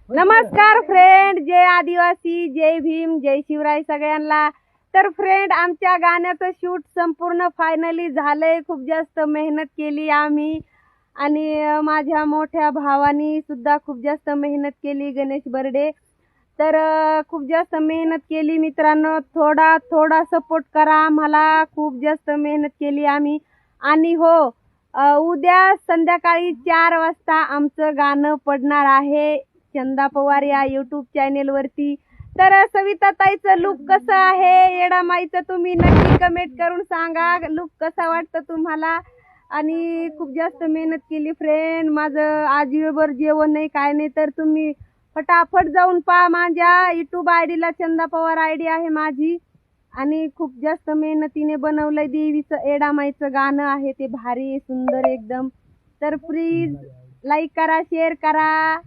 नमस्कार फ्रेंड, जय आदिवासी, जय भीम, जय शिवराय सगळ्यांना। तर फ्रेंड, आमच्या गाण्याचं शूट संपूर्ण फायनली झालंय। खूप जास्त मेहनत केली आम्ही आणि माझ्या मोठ्या भावानी सुद्धा खूप जास्त मेहनत केली, गणेश बर्डे। तर खूप जास्त मेहनत केली मित्रांनो, थोडा थोडा सपोर्ट करा आम्हाला। खूप जास्त मेहनत केली आम्ही। आणि हो, उद्या संध्याकाळी 4 वाजता आमचं गाणं पडणार आहे चंदा पवार या यूट्यूब चॅनेल वरती। तर सविता ताईचं लुक कसं आहे, येडामाईचं तुम्ही नक्की कमेंट करून सांगा, लुक कसा वाटतं तुम्हाला। आणि खूप जास्त मेहनत केली फ्रेंड, माझं आजीवर जेवण नाही काय नाही, तर तुम्ही फटाफट जाऊन पहा। माझ्या यूट्यूब आयडीला चंदा पवार आयडी आहे माझी। आणि खूप जास्त मेहनतीने बनवलंय देवीचं येडामाईचं गाणं आहे ते, भारी सुंदर एकदम। तर प्लीज लाईक करा, शेअर करा।